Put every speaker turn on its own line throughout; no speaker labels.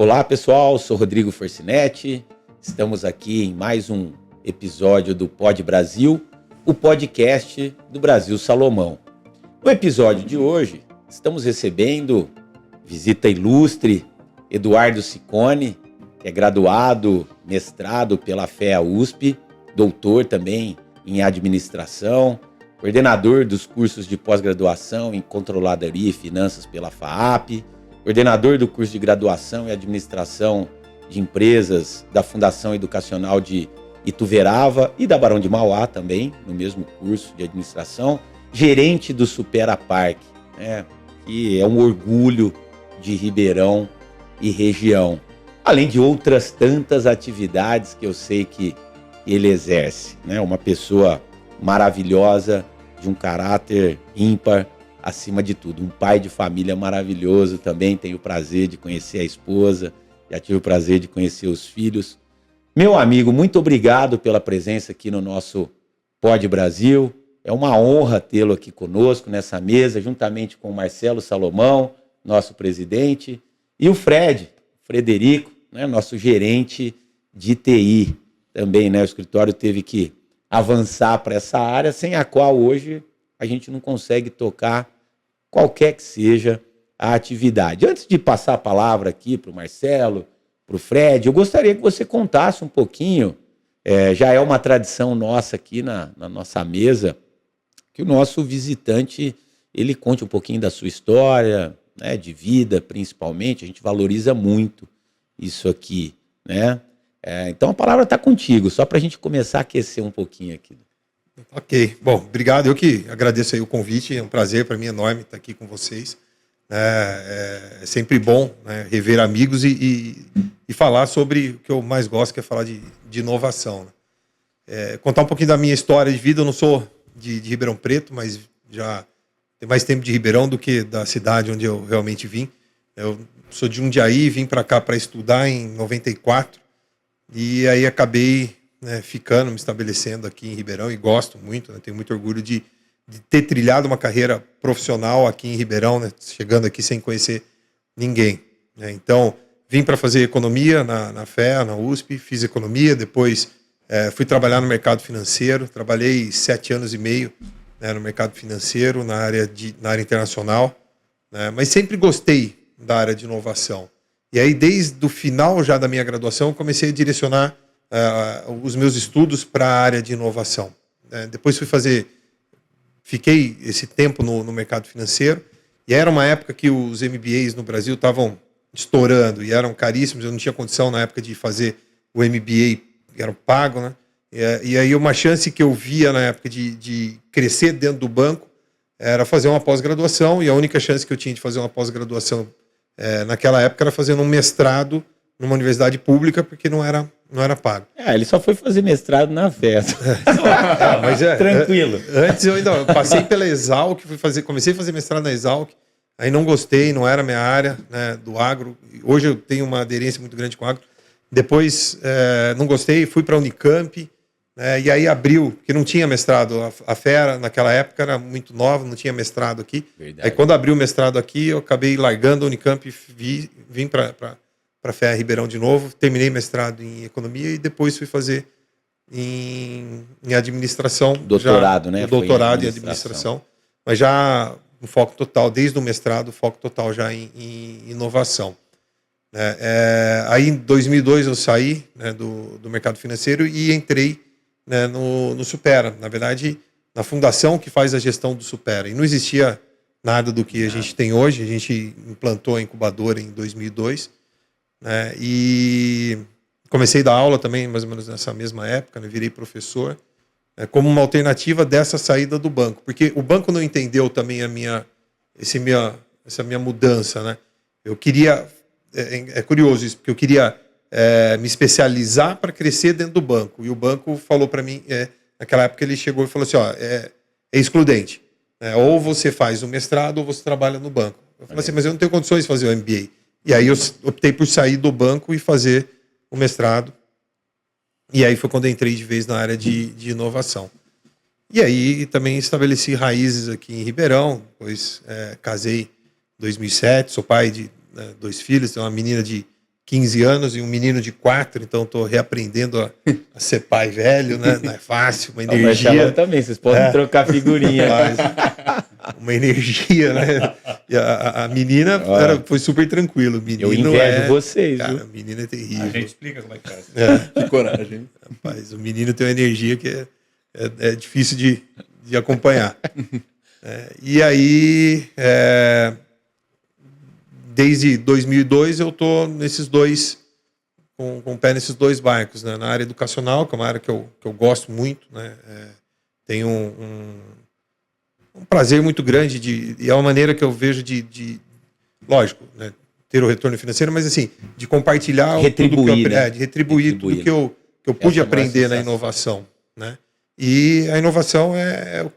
Olá pessoal, sou Rodrigo Forcinetti, estamos aqui em mais um episódio do Pod Brasil, o podcast do Brasil Salomão. No episódio de hoje, estamos recebendo visita ilustre, Eduardo Ciccone, que é graduado, mestrado pela FEA USP, doutor também em administração, coordenador dos cursos de pós-graduação em controladoria e finanças pela FAAP, coordenador do curso de graduação em administração de empresas da Fundação Educacional de Ituverava e da Barão de Mauá também, no mesmo curso de administração, gerente do Supera Park, né, que é um orgulho de Ribeirão e região, além de outras tantas atividades que eu sei que ele exerce, né, uma pessoa maravilhosa, de um caráter ímpar, acima de tudo, um pai de família maravilhoso, também tenho o prazer de conhecer a esposa, já tive o prazer de conhecer os filhos. Meu amigo, muito obrigado pela presença aqui no nosso Pod Brasil, é uma honra tê-lo aqui conosco nessa mesa, juntamente com o Marcelo Salomão, nosso presidente, e o Frederico, né, nosso gerente de TI também, né, o escritório teve que avançar para essa área, sem a qual hoje a gente não consegue tocar qualquer que seja a atividade. Antes de passar a palavra aqui para o Marcelo, para o Fred, eu gostaria que você contasse um pouquinho, já é uma tradição nossa aqui na nossa mesa, que o nosso visitante ele conte um pouquinho da sua história, né, de vida principalmente, a gente valoriza muito isso aqui, né? Então a palavra está contigo, só para a gente começar a aquecer um pouquinho aqui.
Ok, bom, obrigado, eu que agradeço aí o convite, é um prazer para mim enorme estar aqui com vocês, é sempre bom, né, rever amigos e falar sobre o que eu mais gosto, que é falar de inovação, né? Contar um pouquinho da minha história de vida. Eu não sou de Ribeirão Preto, mas já tem mais tempo de Ribeirão do que da cidade onde eu realmente vim. Eu sou de Jundiaí, vim para cá para estudar em 94 e aí acabei, né, ficando, me estabelecendo aqui em Ribeirão e gosto muito, né, tenho muito orgulho de ter trilhado uma carreira profissional aqui em Ribeirão, né, chegando aqui sem conhecer ninguém, né. Então, vim para fazer economia na FEA, na USP, fiz economia, depois fui trabalhar no mercado financeiro, trabalhei 7 anos e meio, né, no mercado financeiro, na área internacional, né, mas sempre gostei da área de inovação. E aí, desde o final já da minha graduação, eu comecei a direcionar os meus estudos para a área de inovação. Depois fiquei esse tempo no mercado financeiro, e era uma época que os MBAs no Brasil estavam estourando, e eram caríssimos, eu não tinha condição na época de fazer o MBA, que era pago, né? E aí uma chance que eu via na época de crescer dentro do banco era fazer uma pós-graduação, e a única chance que eu tinha de fazer uma pós-graduação naquela época era fazer um mestrado numa universidade pública, porque não era pago.
Ele só foi fazer mestrado na festa.
Mas
tranquilo.
Antes eu ainda passei pela Exalc, comecei a fazer mestrado na Exalc, aí não gostei, não era minha área, né, do agro. Hoje eu tenho uma aderência muito grande com o agro. Depois não gostei, fui para a Unicamp, e aí abriu, porque não tinha mestrado. A FEA naquela época era muito nova, não tinha mestrado aqui. Verdade. Aí quando abriu o mestrado aqui, eu acabei largando a Unicamp e vim para a FEA Ribeirão de novo, terminei mestrado em economia e depois fui fazer em administração.
Doutorado, né?
Doutorado em administração, mas já um foco total, desde o mestrado, foco total já em inovação. Aí em 2002 eu saí, né, do mercado financeiro e entrei, né, no Supera, na verdade, na fundação que faz a gestão do Supera. E não existia nada do que a gente tem hoje, a gente implantou a incubadora em 2002, né, e comecei a dar aula também, mais ou menos nessa mesma época, né, virei professor, como uma alternativa dessa saída do banco. Porque o banco não entendeu também essa minha mudança, né? Eu queria... É curioso isso, porque eu queria me especializar para crescer dentro do banco. E o banco falou para mim, naquela época ele chegou e falou assim, é excludente. Ou você faz o mestrado ou você trabalha no banco. Eu falei assim, mas eu não tenho condições de fazer o MBA. E aí eu optei por sair do banco e fazer o mestrado. E aí foi quando eu entrei de vez na área de inovação. E aí também estabeleci raízes aqui em Ribeirão, depois casei em 2007, sou pai de 2 filhos, tenho uma menina de 15 anos e um menino de 4, então estou reaprendendo a ser pai velho, né? Não é fácil, uma energia.
O Marcelo também, vocês podem trocar figurinha.
Uma energia, né? E a menina foi super tranquilo. O menino
eu invejo vocês,
cara,
viu?
a menina é terrível.
A gente explica como é que faz.
Que coragem. Rapaz, o menino tem uma energia que é difícil de acompanhar. E aí, desde 2002, eu estou nesses dois, com o pé nesses dois barcos, né? Na área educacional, que é uma área que eu gosto muito, né? Tenho um prazer muito grande e é uma maneira que eu vejo lógico, né? Ter o retorno financeiro, mas assim, de compartilhar
retribuir,
de retribuir tudo que eu pude aprender na inovação, né? E a inovação é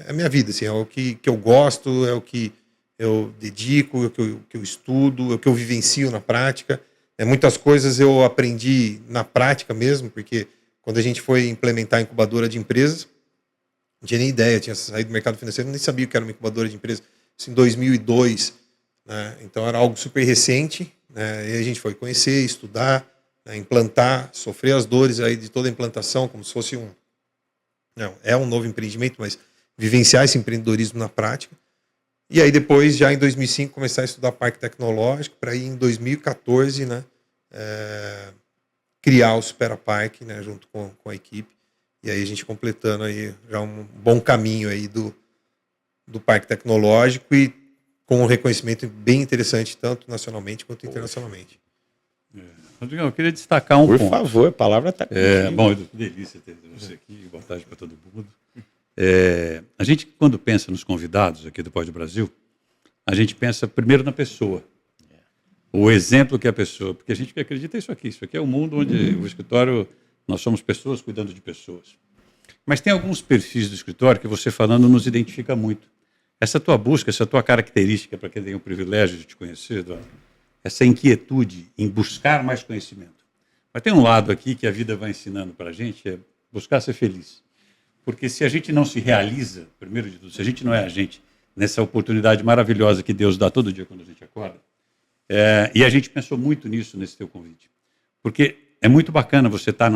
a minha vida, assim, é o que eu gosto, é o que eu dedico, é o que eu estudo, é o que eu vivencio na prática. Muitas coisas eu aprendi na prática mesmo, porque quando a gente foi implementar a incubadora de empresas, não tinha nem ideia, tinha saído do mercado financeiro, nem sabia o que era uma incubadora de empresas. Isso em 2002, né? Então era algo super recente, né? E a gente foi conhecer, estudar, né? Implantar, sofrer as dores aí de toda a implantação, como se fosse um novo empreendimento, mas vivenciar esse empreendedorismo na prática. E aí depois, já em 2005, começar a estudar parque tecnológico, para ir em 2014, né, criar o Supera Park, né, junto com a equipe. E aí a gente completando aí já um bom caminho aí do parque tecnológico e com um reconhecimento bem interessante, tanto nacionalmente quanto internacionalmente.
Rodrigão, eu queria destacar um ponto.
Por favor, a palavra está aqui.
Bom, delícia ter você aqui, boa tarde para todo mundo. A gente, quando pensa nos convidados aqui do Pod Brasil, a gente pensa primeiro na pessoa. O exemplo que a pessoa... Porque a gente acredita isso aqui é o mundo onde o escritório, nós somos pessoas cuidando de pessoas. Mas tem alguns perfis do escritório que você falando nos identifica muito. Essa tua busca, essa tua característica, para quem tem o privilégio de te conhecer, Eduardo, essa inquietude em buscar mais conhecimento. Mas tem um lado aqui que a vida vai ensinando para a gente, é buscar ser feliz. Porque se a gente não se realiza, primeiro de tudo, se a gente não é a gente, nessa oportunidade maravilhosa que Deus dá todo dia quando a gente acorda, e a gente pensou muito nisso, nesse teu convite. Porque é muito bacana você estar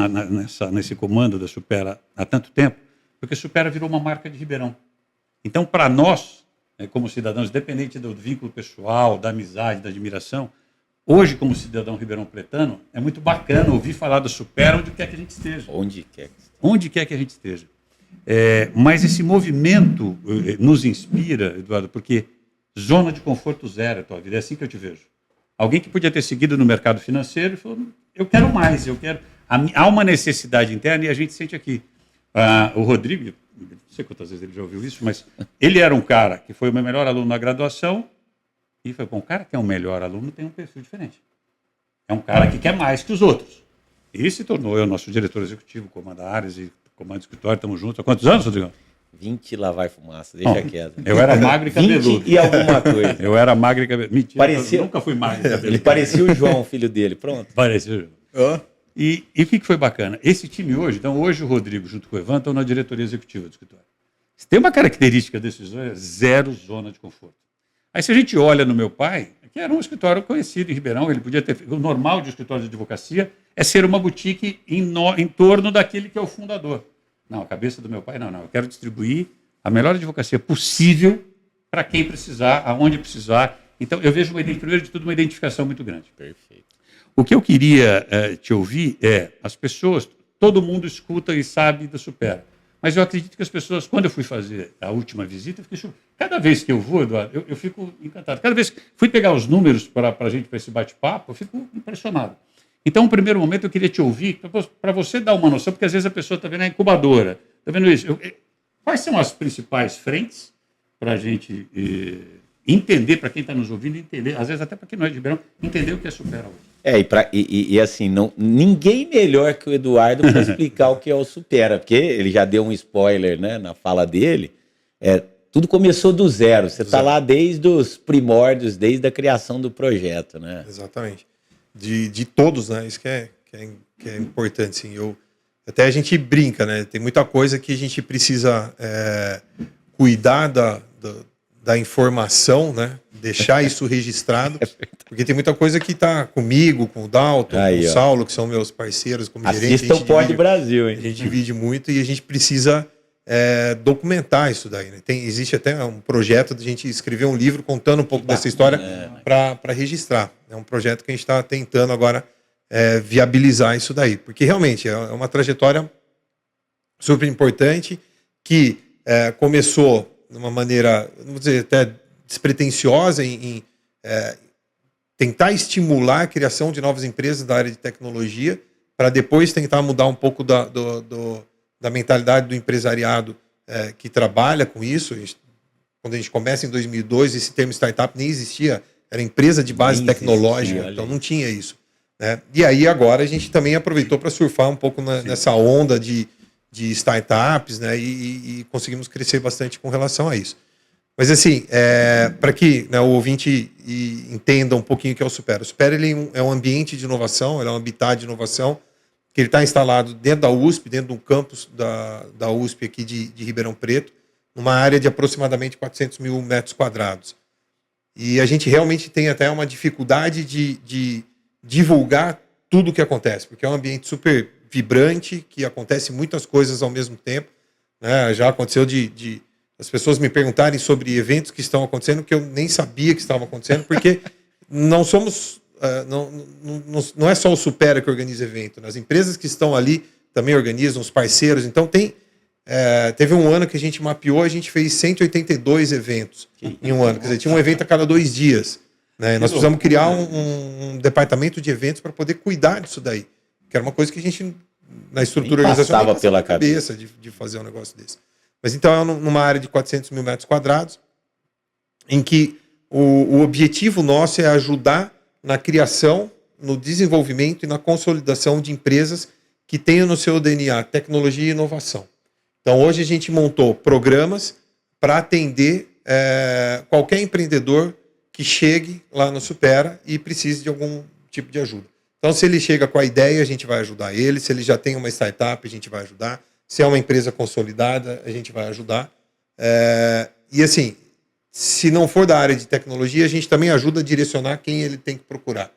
nesse comando da Supera há tanto tempo, porque a Supera virou uma marca de Ribeirão. Então, para nós, como cidadãos, independente do vínculo pessoal, da amizade, da admiração, hoje, como cidadão ribeirão-pretano, é muito bacana ouvir falar da Supera onde quer que a gente esteja. Onde quer que a gente esteja. Mas esse movimento nos inspira, Eduardo, porque zona de conforto zero é a tua vida, é assim que eu te vejo. Alguém que podia ter seguido no mercado financeiro e falou, eu quero mais, há uma necessidade interna e a gente sente aqui. O Rodrigo, não sei quantas vezes ele já ouviu isso, mas ele era um cara que foi o meu melhor aluno na graduação e foi, bom, o cara que é um melhor aluno tem um perfil diferente. É um cara que quer mais que os outros. E se tornou o nosso diretor executivo, comanda áreas e comando escritório, estamos juntos. Há quantos anos, Rodrigo?
20 lá vai fumaça, deixa quieto.
Eu era magro e cabeludo.
20 e alguma coisa.
Eu era magro e cabeludo. Mentira,
eu
nunca fui magro e cabeludo.
Ele parecia o João, filho dele, pronto.
Parecia o João. E o que foi bacana? Esse time hoje, então hoje o Rodrigo junto com o Evan estão na diretoria executiva do escritório. Se tem uma característica desses dois, é zero zona de conforto. Aí se a gente olha no meu pai, que era um escritório conhecido em Ribeirão, ele podia ter... O normal de escritório de advocacia é ser uma boutique em torno daquele que é o fundador. Não, a cabeça do meu pai, não. Eu quero distribuir a melhor advocacia possível para quem precisar, aonde precisar. Então, eu vejo, primeiro de tudo, uma identificação muito grande.
Perfeito.
O que eu queria te ouvir as pessoas, todo mundo escuta e sabe da Supera. Mas eu acredito que as pessoas, quando eu fui fazer a última visita, cada vez que eu vou, Eduardo, eu fico encantado. Cada vez que fui pegar os números para a gente, para esse bate-papo, eu fico impressionado. Então, no primeiro momento, eu queria te ouvir, para você dar uma noção, porque às vezes a pessoa está vendo a incubadora, está vendo isso. Quais são as principais frentes para a gente entender, para quem está nos ouvindo, entender, às vezes até para quem não é de Ribeirão, entender o que é Supera hoje?
E assim, ninguém melhor que o Eduardo para explicar o que é o Supera, porque ele já deu um spoiler, né, na fala dele. Tudo começou do zero. Você está lá desde os primórdios, desde a criação do projeto, né?
Exatamente. De todos, né? Isso que é importante, sim. Até a gente brinca, né? Tem muita coisa que a gente precisa cuidar da informação, né? deixar isso registrado, porque tem muita coisa que está comigo, com o Dalton,
Aí,
com o
ó.
Saulo, que são meus parceiros como gerente.
Assista o Pod Brasil,
A
hein?
gente divide muito e a gente precisa documentar isso daí. Né? Existe até um projeto de a gente escrever um livro contando um pouco dessa história para registrar. É um projeto que a gente está tentando agora viabilizar isso daí, porque realmente é uma trajetória super importante que começou de uma maneira, vamos dizer, até despretensiosa em tentar estimular a criação de novas empresas da área de tecnologia, para depois tentar mudar um pouco da mentalidade do empresariado que trabalha com isso. Quando a gente começa em 2002, esse termo startup nem existia, era empresa de base tecnológica, então não tinha isso. Né? E aí agora a gente também aproveitou para surfar um pouco nessa onda de startups, né? E conseguimos crescer bastante com relação a isso. Mas assim, para que o ouvinte entenda um pouquinho o que é o Supera. O Supera ele é um ambiente de inovação, ele é um habitat de inovação, que ele está instalado dentro da USP, dentro do campus da USP aqui de Ribeirão Preto, numa área de aproximadamente 400 mil metros quadrados. E a gente realmente tem até uma dificuldade de divulgar tudo o que acontece, porque é um ambiente super vibrante, que acontece muitas coisas ao mesmo tempo. Né? Já aconteceu de as pessoas me perguntarem sobre eventos que estão acontecendo que eu nem sabia que estavam acontecendo, porque não somos... não é só o Supera que organiza evento. Né? As empresas que estão ali também organizam, os parceiros. Então teve um ano que a gente mapeou, a gente fez 182 eventos em um ano. Quer dizer, tinha um evento a cada 2 dias. Né? Nós precisamos criar um departamento de eventos para poder cuidar disso daí. Que era uma coisa que a gente, na estrutura organizacional,
passava pela cabeça
de fazer um negócio desse. Mas então é numa área de 400 mil metros quadrados, em que o objetivo nosso é ajudar na criação, no desenvolvimento e na consolidação de empresas que tenham no seu DNA tecnologia e inovação. Então hoje a gente montou programas para atender qualquer empreendedor que chegue lá no Supera e precise de algum tipo de ajuda. Então, se ele chega com a ideia, a gente vai ajudar ele. Se ele já tem uma startup, a gente vai ajudar. Se é uma empresa consolidada, a gente vai ajudar. E assim, se não for da área de tecnologia, a gente também ajuda a direcionar quem ele tem que procurar.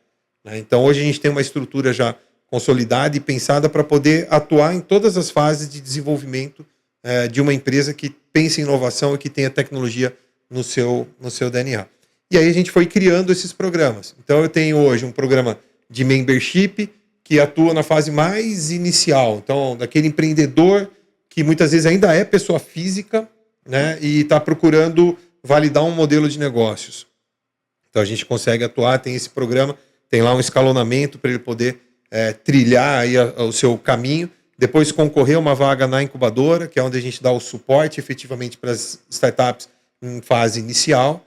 Né? Então, hoje a gente tem uma estrutura já consolidada e pensada para poder atuar em todas as fases de desenvolvimento de uma empresa que pense em inovação e que tenha tecnologia no seu DNA. E aí a gente foi criando esses programas. Então, eu tenho hoje um programa de membership, que atua na fase mais inicial. Então, daquele empreendedor que muitas vezes ainda é pessoa física, né, e está procurando validar um modelo de negócios. Então, a gente consegue atuar, tem esse programa, tem lá um escalonamento para ele poder trilhar aí o seu caminho, depois concorrer a uma vaga na incubadora, que é onde a gente dá o suporte efetivamente para as startups em fase inicial.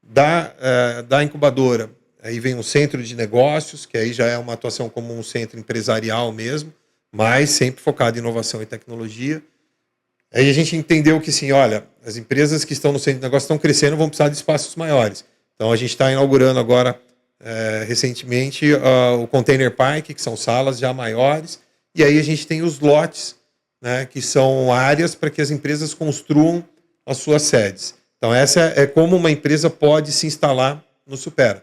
Da incubadora, aí vem um centro de negócios, que aí já é uma atuação como um centro empresarial mesmo, mas sempre focado em inovação e tecnologia. Aí a gente entendeu que, sim, olha, as empresas que estão no centro de negócios estão crescendo, vão precisar de espaços maiores. Então a gente está inaugurando agora, recentemente, o Container Park, que são salas já maiores, e aí a gente tem os lotes, né, que são áreas para que as empresas construam as suas sedes. Então essa é como uma empresa pode se instalar no Supera.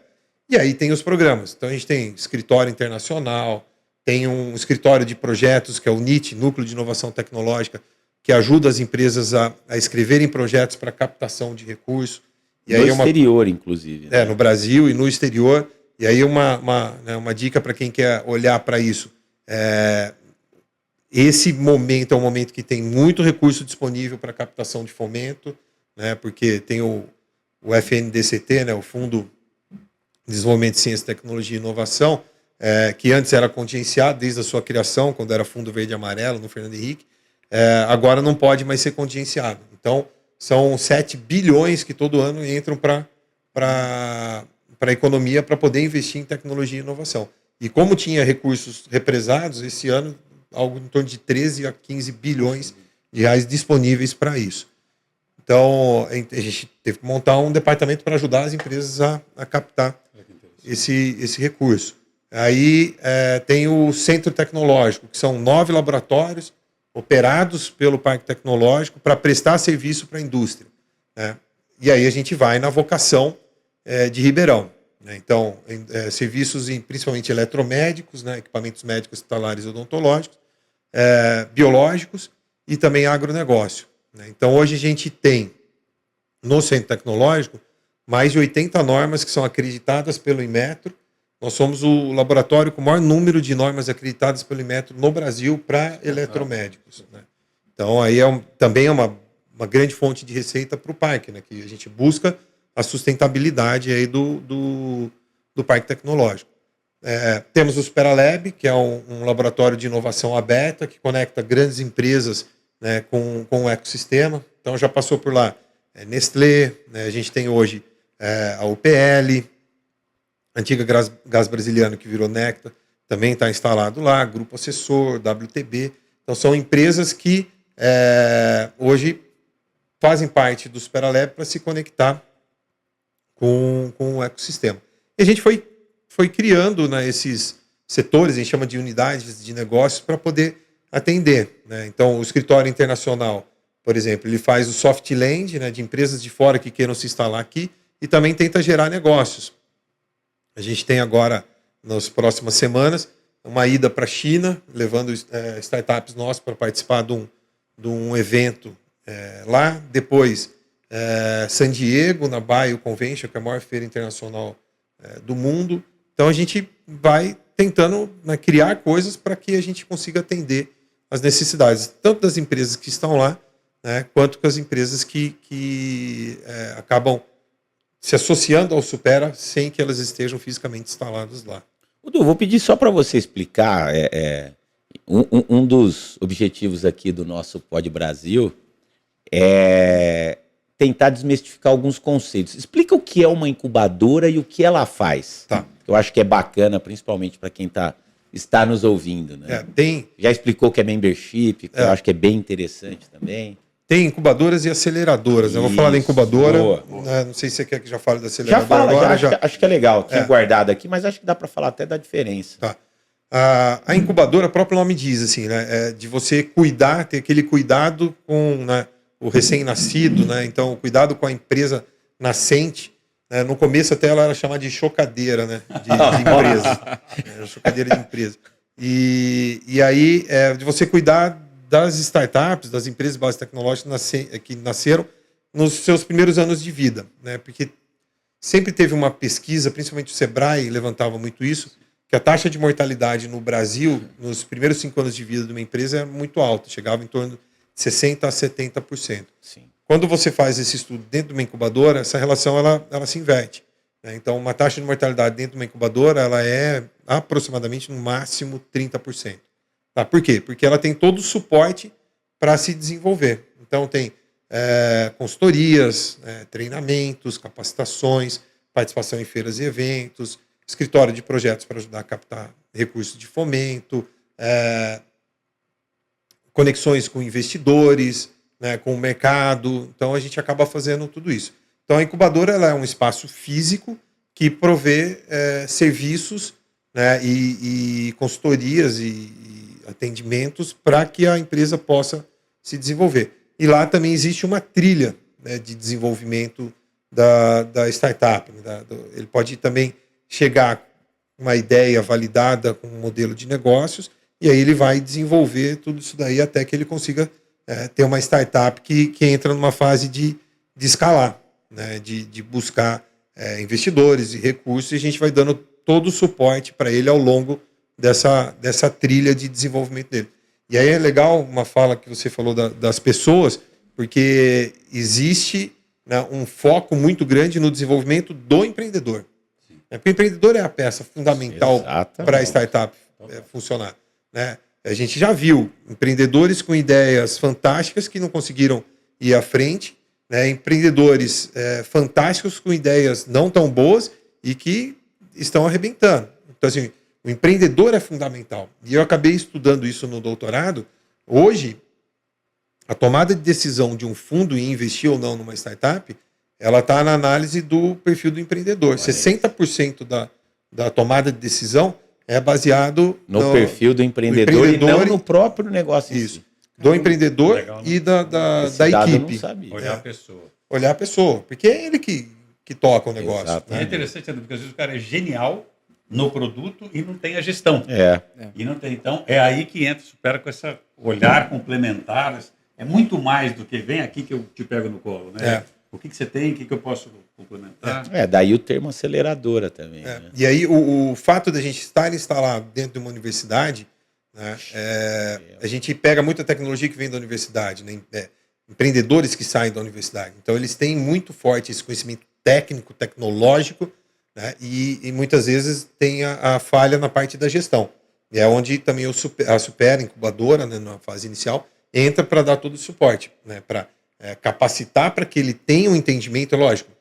E aí tem os programas. Então a gente tem escritório internacional, tem um escritório de projetos, que é o NIT, Núcleo de Inovação Tecnológica, que ajuda as empresas a escreverem projetos para captação de recursos. E
no
aí
exterior, inclusive. Né?
No Brasil e no exterior. E aí uma dica para quem quer olhar para isso. Esse momento é um momento que tem muito recurso disponível para captação de fomento, né, porque tem o FNDCT, né, o Fundo de Desenvolvimento de Ciência, Tecnologia e Inovação, que antes era contingenciado desde a sua criação, quando era Fundo Verde e Amarelo, no Fernando Henrique, agora não pode mais ser contingenciado. Então, são 7 bilhões que todo ano entram para a economia para poder investir em tecnologia e inovação. E como tinha recursos represados, esse ano, algo em torno de 13 a 15 bilhões de reais disponíveis para isso. Então, a gente teve que montar um departamento para ajudar as empresas a captar esse recurso. Aí tem o Centro Tecnológico, que são 9 laboratórios operados pelo Parque Tecnológico para prestar serviço para a indústria. Né? E aí a gente vai na vocação de Ribeirão. Né? Então, serviços principalmente eletromédicos, né? Equipamentos médicos, hospitalares e odontológicos, biológicos e também agronegócio. Né? Então, hoje a gente tem, no Centro Tecnológico, mais de 80 normas que são acreditadas pelo Inmetro. Nós somos o laboratório com o maior número de normas acreditadas pelo Inmetro no Brasil para eletromédicos. Né? Então, aí também é uma grande fonte de receita para o parque, né? Que a gente busca a sustentabilidade aí do parque tecnológico. Temos o Superalab, que é um laboratório de inovação aberta, que conecta grandes empresas, né, com o ecossistema. Então, já passou por lá Nestlé, né? A gente tem hoje a UPL, a antiga Gás Brasiliano, que virou Nectar, também está instalado lá, Grupo Assessor, WTB. Então, são empresas que hoje fazem parte do Superalab para se conectar com o ecossistema. E a gente foi criando, né, esses setores, a gente chama de unidades de negócios, para poder atender. Né? Então, o escritório internacional, por exemplo, ele faz o soft land, né, de empresas de fora que queiram se instalar aqui e também tenta gerar negócios. A gente tem agora, nas próximas semanas, uma ida para a China, levando startups nossas para participar de um evento lá. Depois, San Diego, na Bio Convention, que é a maior feira internacional do mundo. Então, a gente vai tentando, né, criar coisas para que a gente consiga atender as necessidades, tanto das empresas que estão lá, né, quanto com as empresas que acabam se associando ao Supera sem que elas estejam fisicamente instaladas lá.
Udu, vou pedir só para você explicar. Um dos objetivos aqui do nosso Pod Brasil é tentar desmistificar alguns conceitos. Explica o que é uma incubadora e o que ela faz.
Tá.
Eu acho que é bacana, principalmente para quem está nos ouvindo. Né? Já explicou o que é membership, que eu acho que é bem interessante também.
Tem incubadoras e aceleradoras. Isso, eu vou falar da incubadora. Não sei se você quer que já fale da aceleradora.
Já fala,
agora.
Acho que é legal. Tinha guardado aqui, mas acho que dá para falar até da diferença.
Tá. A incubadora, o próprio nome diz, assim, né, de você cuidar, ter aquele cuidado com, né, o recém-nascido, né, então o cuidado com a empresa nascente. Né, no começo até ela era chamada de chocadeira, né, de empresa. Chocadeira de empresa. E aí, de você cuidar das startups, das empresas de base tecnológica que nasceram nos seus primeiros anos de vida. Né, porque sempre teve uma pesquisa, principalmente o Sebrae levantava muito isso, que a taxa de mortalidade no Brasil, nos primeiros 5 anos de vida de uma empresa, é muito alta, chegava em torno de 60% a 70%.
Sim.
Quando você faz esse estudo dentro de uma incubadora, essa relação ela se inverte. Né? Então, uma taxa de mortalidade dentro de uma incubadora ela é aproximadamente, no máximo, 30%. Tá? Por quê? Porque ela tem todo o suporte para se desenvolver. Então, tem consultorias, treinamentos, capacitações, participação em feiras e eventos, escritório de projetos para ajudar a captar recursos de fomento, conexões com investidores, né, com o mercado. Então, a gente acaba fazendo tudo isso. Então, a incubadora ela é um espaço físico que provê serviços, né, e consultorias e atendimentos para que a empresa possa se desenvolver. E lá também existe uma trilha, né, de desenvolvimento da startup. Né, ele pode também chegar com uma ideia validada com um modelo de negócios e aí ele vai desenvolver tudo isso daí até que ele consiga ter uma startup que entra numa fase de escalar, né, de buscar investidores e recursos, e a gente vai dando todo o suporte para ele ao longo dessa trilha de desenvolvimento dele. E aí é legal uma fala que você falou das pessoas, porque existe, né, um foco muito grande no desenvolvimento do empreendedor. Porque o empreendedor é a peça fundamental para a startup funcionar. Né? A gente já viu empreendedores com ideias fantásticas que não conseguiram ir à frente, né? Empreendedores fantásticos com ideias não tão boas e que estão arrebentando. Então, assim, o empreendedor é fundamental. E eu acabei estudando isso no doutorado. Hoje, a tomada de decisão de um fundo em investir ou não numa startup, ela está na análise do perfil do empreendedor. 60% da tomada de decisão é baseado
no perfil do empreendedor e não no próprio negócio.
Isso. Do empreendedor legal, e da equipe.
Olhar a pessoa.
Olhar a pessoa. Porque é ele que que toca o negócio.
Exato.
É
Né?
interessante, Edu, porque às vezes o cara é genial no produto e não tem a gestão. E não tem. Então, é aí que entra, supera com esse olhar complementar. É muito mais do que vem aqui que eu te pego no colo, né? O que você tem, o que eu posso complementar.
Daí o termo aceleradora também. Né?
E aí o fato da gente estar instalado dentro de uma universidade, né, a gente pega muita tecnologia que vem da universidade, né, empreendedores que saem da universidade. Então eles têm muito forte esse conhecimento técnico, tecnológico, né, e muitas vezes tem a falha na parte da gestão. E é onde também a Supera, incubadora, né, na fase inicial, entra para dar todo o suporte, né, para capacitar para que ele tenha um entendimento, lógico.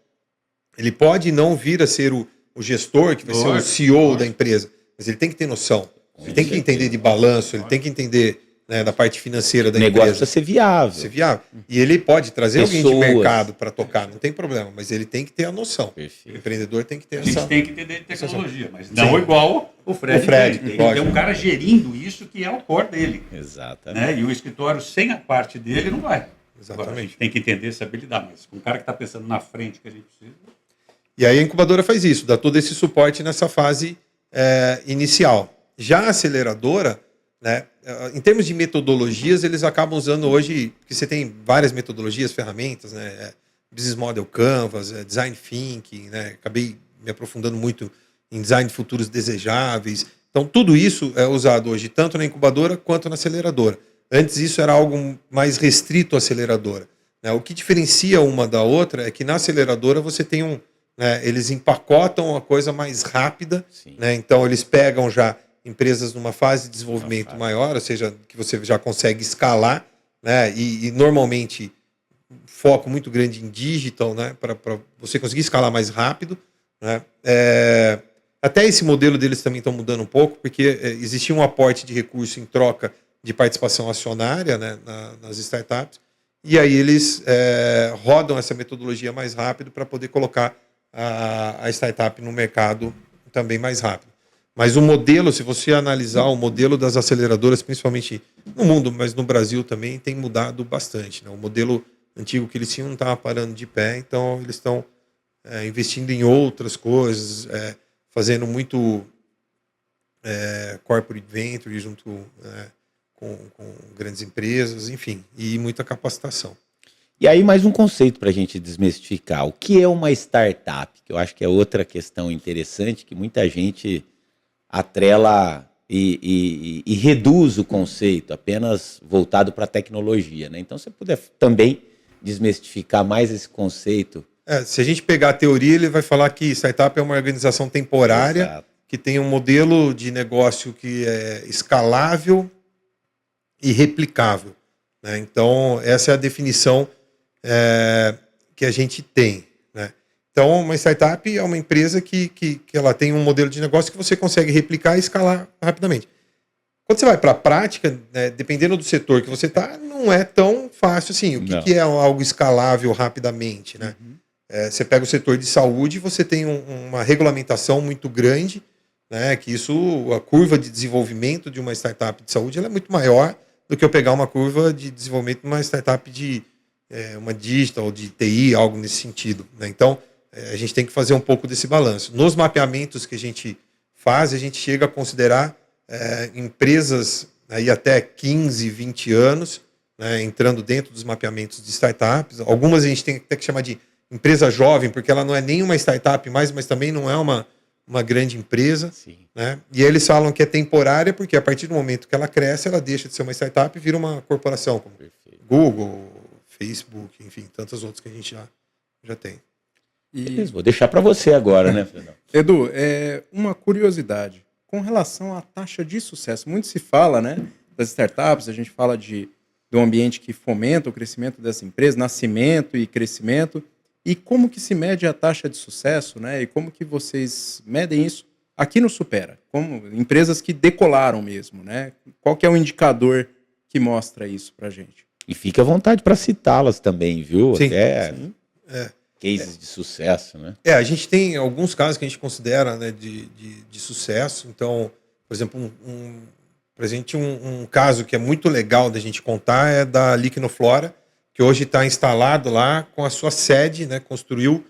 Ele pode não vir a ser o gestor, que vai ser o CEO da empresa, mas ele tem que ter noção. Ele tem que entender de balanço, ele tem que entender, né, da parte financeira da empresa.
O negócio precisa ser viável.
Ser viável. E ele pode trazer alguém de mercado para tocar, não tem problema, mas ele tem que ter a noção.
Perfeito.
O empreendedor tem que ter
A gente
essa...
tem que entender de tecnologia, mas não igual o Fred. Tem que ter um cara gerindo isso que é o core dele.
Exatamente.
Né? E o escritório, sem a parte dele, não vai.
Exatamente.
Agora, a gente tem que entender essa habilidade, mas com um cara que está pensando na frente que a gente precisa...
E aí a incubadora faz isso, dá todo esse suporte nessa fase inicial. Já a aceleradora, né, em termos de metodologias, eles acabam usando hoje, porque você tem várias metodologias, ferramentas, né, Business Model Canvas, Design Thinking, né, acabei me aprofundando muito em design de futuros desejáveis. Então tudo isso é usado hoje, tanto na incubadora quanto na aceleradora. Antes isso era algo mais restrito à aceleradora. Né? O que diferencia uma da outra é que na aceleradora você tem eles empacotam a coisa mais rápida, né? Então eles pegam já empresas numa fase de desenvolvimento maior, ou seja, que você já consegue escalar, né? E normalmente foco muito grande em digital, né? Para você conseguir escalar mais rápido, né? Até esse modelo deles também estão mudando um pouco, porque existia um aporte de recurso em troca de participação acionária, né, nas startups, e aí eles rodam essa metodologia mais rápido para poder colocar a startup no mercado também mais rápido. Mas o modelo, se você analisar o modelo das aceleradoras, principalmente no mundo, mas no Brasil também, tem mudado bastante. Né? O modelo antigo que eles tinham não estava parando de pé, então eles estão investindo em outras coisas, fazendo muito corporate venture junto com grandes empresas, enfim, e muita capacitação.
E aí mais um conceito para a gente desmistificar. O que é uma startup? Que eu acho que é outra questão interessante que muita gente atrela e reduz o conceito apenas voltado para a tecnologia. Né? Então, se você puder também desmistificar mais esse conceito.
Se a gente pegar a teoria, ele vai falar que startup é uma organização temporária. Exato. Que tem um modelo de negócio que é escalável e replicável. Né? Então, essa é a definição que a gente tem. Né? Então, uma startup é uma empresa que ela tem um modelo de negócio que você consegue replicar e escalar rapidamente. Quando você vai para a prática, né, dependendo do setor que você está, não é tão fácil assim. O que é algo escalável rapidamente? Né? Você pega o setor de saúde, você tem uma regulamentação muito grande, né, que a curva de desenvolvimento de uma startup de saúde ela é muito maior do que eu pegar uma curva de desenvolvimento de uma startup de uma digital, de TI, algo nesse sentido. Né? Então, a gente tem que fazer um pouco desse balanço. Nos mapeamentos que a gente faz, a gente chega a considerar empresas aí até 15, 20 anos, né, entrando dentro dos mapeamentos de startups. Algumas a gente tem até que chamar de empresa jovem, porque ela não é nem uma startup mais, mas também não é uma grande empresa. Né? E aí eles falam que é temporária, porque a partir do momento que ela cresce, ela deixa de ser uma startup e vira uma corporação, como Google, Facebook, enfim, tantas outras que a gente já tem.
Vou deixar para você agora, né, Fernando?
Edu, uma curiosidade. Com relação à taxa de sucesso, muito se fala, né, das startups, a gente fala de um ambiente que fomenta o crescimento dessa empresa, nascimento e crescimento. E como que se mede a taxa de sucesso, né? E como que vocês medem isso aqui no Supera? Como empresas que decolaram mesmo, né? Qual que é o indicador que mostra isso pra gente?
E fique à vontade para citá-las também, viu?
Sim.
Até cases de sucesso, né?
A gente tem alguns casos que a gente considera, né, de sucesso. Então, por exemplo, um caso que é muito legal da gente contar é da Liquinoflora, que hoje está instalado lá com a sua sede, né, construiu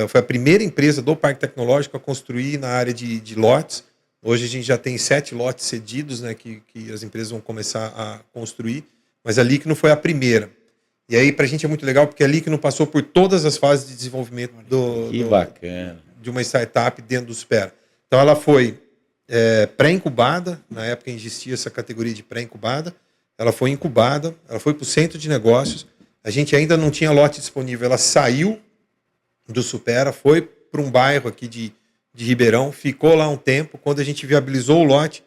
foi a primeira empresa do Parque Tecnológico a construir na área de lotes. Hoje a gente já tem 7 lotes cedidos, né, que as empresas vão começar a construir, mas a Liquino foi a primeira. E aí para a gente é muito legal, porque a Liquino passou por todas as fases de desenvolvimento
bacana.
de uma startup dentro do Supera. Então ela foi pré-incubada, na época existia essa categoria de pré-incubada, ela foi incubada, ela foi para o centro de negócios, a gente ainda não tinha lote disponível, ela saiu do Supera, foi para um bairro aqui de Ribeirão, ficou lá um tempo, quando a gente viabilizou o lote,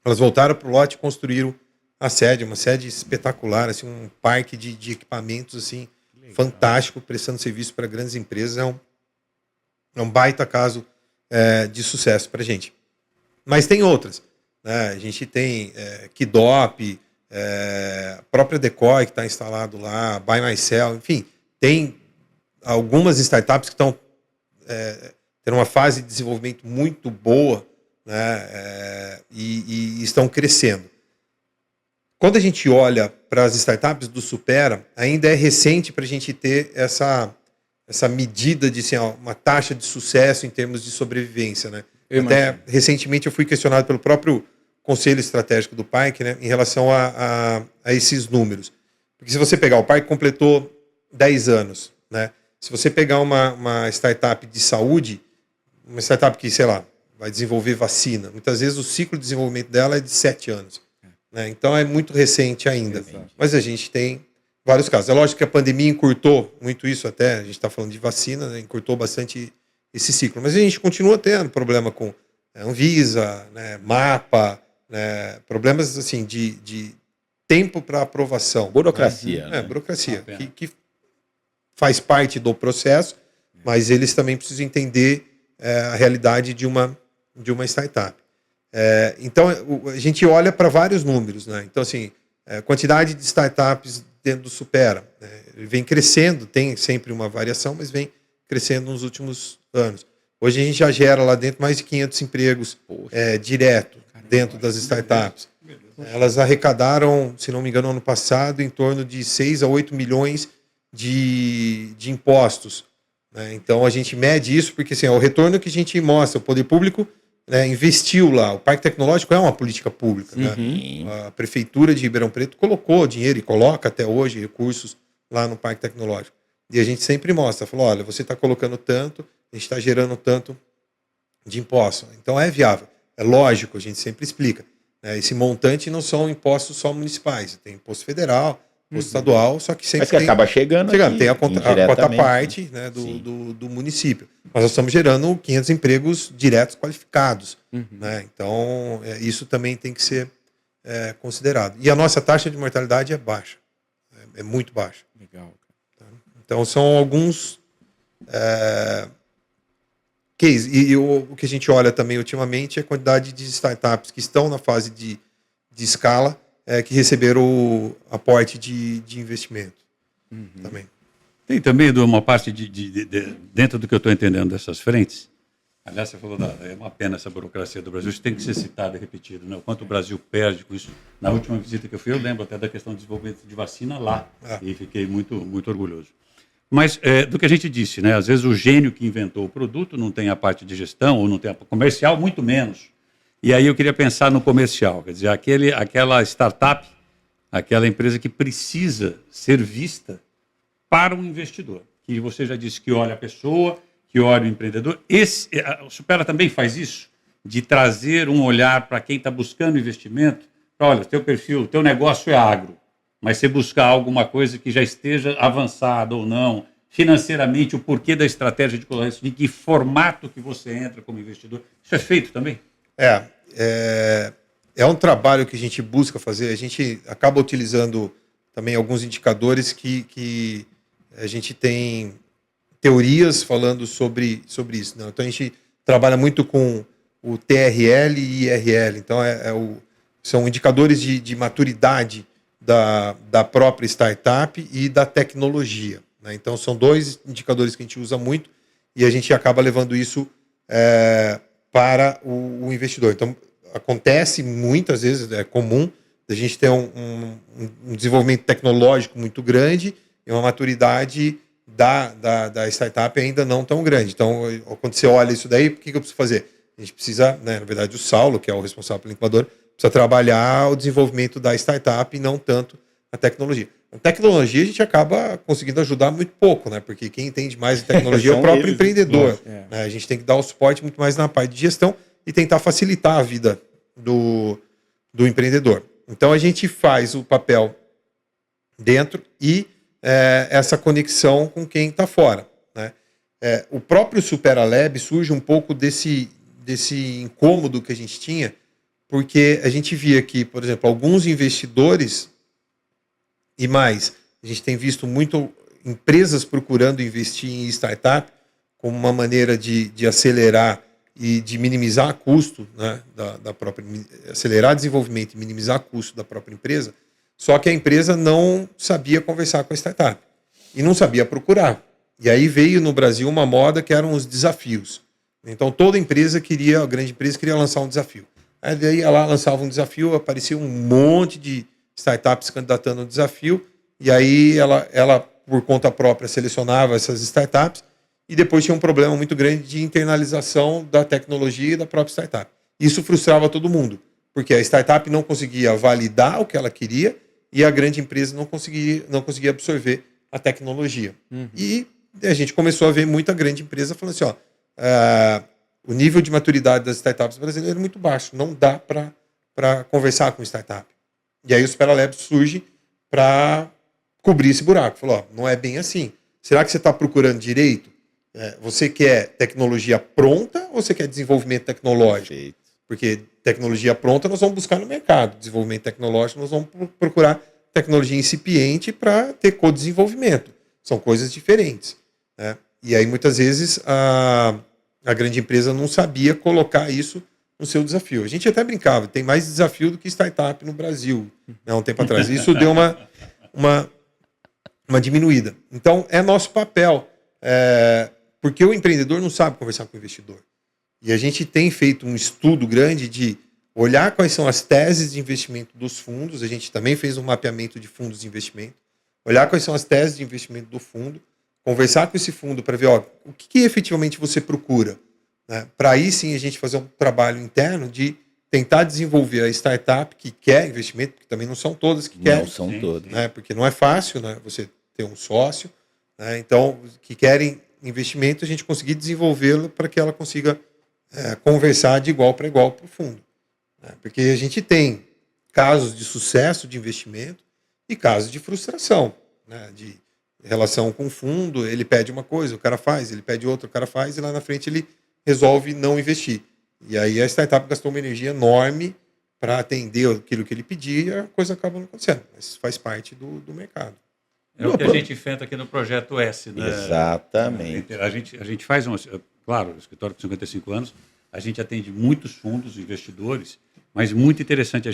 elas voltaram para o lote e construíram a sede, uma sede espetacular, assim, um parque de equipamentos assim, fantástico, prestando serviço para grandes empresas, é um baita caso de sucesso para a gente. Mas tem outras, né? A gente tem Kidop, a própria Decoy que está instalado lá, Buy Myself, enfim, tem algumas startups que estão tendo uma fase de desenvolvimento muito boa, né? E estão crescendo. Quando a gente olha para as startups do Supera, ainda é recente para a gente ter essa medida de assim, uma taxa de sucesso em termos de sobrevivência, né? Até recentemente eu fui questionado pelo próprio Conselho Estratégico do Parque, né, em relação a esses números. Porque se você pegar, o Parque completou 10 anos, né? Se você pegar uma startup de saúde, uma startup que, sei lá, vai desenvolver vacina, muitas vezes o ciclo de desenvolvimento dela é de 7 anos. Né? Então é muito recente ainda. Exato. Mas a gente tem vários casos. É lógico que a pandemia encurtou muito isso até, a gente está falando de vacina, né? Encurtou bastante esse ciclo. Mas a gente continua tendo problema com Anvisa, né? MAPA, né? Problemas assim, de tempo para aprovação.
Burocracia.
Né? Burocracia, que faz parte do processo, mas eles também precisam entender a realidade de uma startup. Então, a gente olha para vários números, né? Então, assim, a quantidade de startups dentro do Supera, né? Ele vem crescendo, tem sempre uma variação, mas vem crescendo nos últimos anos. Hoje a gente já gera lá dentro mais de 500 empregos direto dentro das startups. Elas arrecadaram, se não me engano, ano passado, em torno de 6 a 8 milhões de impostos. Né? Então, a gente mede isso porque assim, é o retorno que a gente mostra, o poder público investiu lá. O Parque Tecnológico é uma política pública. Uhum. Né? A Prefeitura de Ribeirão Preto colocou dinheiro e coloca até hoje recursos lá no Parque Tecnológico. E a gente sempre mostra, falou, olha, você está colocando tanto, a gente está gerando tanto de imposto. Então é viável. É lógico, a gente sempre explica. Né? Esse montante não são impostos só municipais, tem imposto federal, imposto estadual, só que sempre
mas que acaba chegando aqui,
tem a cota parte, né, do município. Mas nós estamos gerando 500 empregos diretos qualificados. Uhum. Né? Então, isso também tem que ser considerado. E a nossa taxa de mortalidade é baixa. É muito baixa.
Legal.
Então, são alguns cases. E o que a gente olha também ultimamente é a quantidade de startups que estão na fase de escala, que receberam o aporte de investimento. Uhum. Também.
Tem também uma parte dentro do que eu estou entendendo dessas frentes. Aliás, você falou, é uma pena essa burocracia do Brasil, isso tem que ser citado e repetido, né? O quanto o Brasil perde com isso. Na última visita que eu fui, eu lembro até da questão do desenvolvimento de vacina lá, e fiquei muito, muito orgulhoso. Mas do que a gente disse, né? Às vezes o gênio que inventou o produto não tem a parte de gestão, ou não tem a comercial, muito menos. E aí eu queria pensar no comercial, quer dizer, aquela startup, aquela empresa que precisa ser vista para um investidor. Que você já disse que olha a pessoa, que olha o empreendedor. O Supera também faz isso, de trazer um olhar para quem está buscando investimento. Olha, teu perfil, teu negócio é agro, mas você buscar alguma coisa que já esteja avançada ou não, financeiramente, o porquê da estratégia de colaboração, de que formato que você entra como investidor. Isso é feito também?
É um trabalho que a gente busca fazer. A gente acaba utilizando também alguns indicadores que a gente tem teorias falando sobre isso. Né? Então, a gente trabalha muito com o TRL e IRL. Então, são indicadores de maturidade da própria startup e da tecnologia. Né? Então, são 2 indicadores que a gente usa muito e a gente acaba levando isso para o investidor. Então, acontece muitas vezes, é comum, a gente ter um desenvolvimento tecnológico muito grande e uma maturidade da startup ainda não tão grande. Então, quando você olha isso daí, o que eu preciso fazer? A gente precisa, né, na verdade, o Saulo, que é o responsável pelo incubador, precisa trabalhar o desenvolvimento da startup e não tanto a tecnologia. A tecnologia a gente acaba conseguindo ajudar muito pouco, né? Porque quem entende mais de tecnologia é o próprio empreendedor. Né? A gente tem que dar o suporte muito mais na parte de gestão e tentar facilitar a vida do empreendedor. Então a gente faz o papel dentro e essa conexão com quem está fora. Né? O próprio Superalab surge um pouco desse incômodo que a gente tinha, porque a gente via que, por exemplo, alguns investidores e mais, a gente tem visto muito empresas procurando investir em startup como uma maneira de acelerar e de minimizar custo, né, da própria, acelerar desenvolvimento e minimizar custo da própria empresa, só que a empresa não sabia conversar com a startup e não sabia procurar. E aí veio no Brasil uma moda que eram os desafios. Então toda empresa queria, a grande empresa queria lançar um desafio. Aí ia lá, lançava um desafio, aparecia um monte de startups candidatando ao desafio, e aí ela, por conta própria, selecionava essas startups, e depois tinha um problema muito grande de internalização da tecnologia e da própria startup. Isso frustrava todo mundo, porque a startup não conseguia validar o que ela queria, e a grande empresa não conseguia absorver a tecnologia. Uhum. E a gente começou a ver muita grande empresa falando assim, o nível de maturidade das startups brasileiras é muito baixo, não dá para conversar com startup. E aí o Superalab surge para cobrir esse buraco. Falou, não é bem assim. Será que você está procurando direito? Você quer tecnologia pronta ou você quer desenvolvimento tecnológico? Perfeito. Porque tecnologia pronta nós vamos buscar no mercado. Desenvolvimento tecnológico nós vamos procurar tecnologia incipiente para ter co-desenvolvimento. São coisas diferentes. Né? E aí muitas vezes a grande empresa não sabia colocar isso no seu desafio. A gente até brincava, tem mais desafio do que startup no Brasil, né, um tempo atrás. Isso deu uma diminuída. Então, é nosso papel, porque o empreendedor não sabe conversar com o investidor. E a gente tem feito um estudo grande de olhar quais são as teses de investimento dos fundos, a gente também fez um mapeamento de fundos de investimento, olhar quais são as teses de investimento do fundo, conversar com esse fundo para ver o que efetivamente você procura. Né? Para aí sim a gente fazer um trabalho interno de tentar desenvolver a startup que quer investimento, porque também não são todas que querem.
Não são todas.
Né? Porque não é fácil, né, você ter um sócio. Né? Então, que querem investimento, a gente conseguir desenvolvê-lo para que ela consiga conversar de igual para igual para o fundo. Né? Porque a gente tem casos de sucesso de investimento e casos de frustração, né? De relação com o fundo, ele pede uma coisa, o cara faz, ele pede outra, o cara faz, e lá na frente ele resolve não investir. E aí a startup gastou uma energia enorme para atender aquilo que ele pedia e a coisa acaba não acontecendo. Mas faz parte do mercado.
É o que a gente enfrenta aqui no Projeto S. Né?
Exatamente.
A gente faz, claro, o escritório com 55 anos, a gente atende muitos fundos, investidores, mas muito interessante,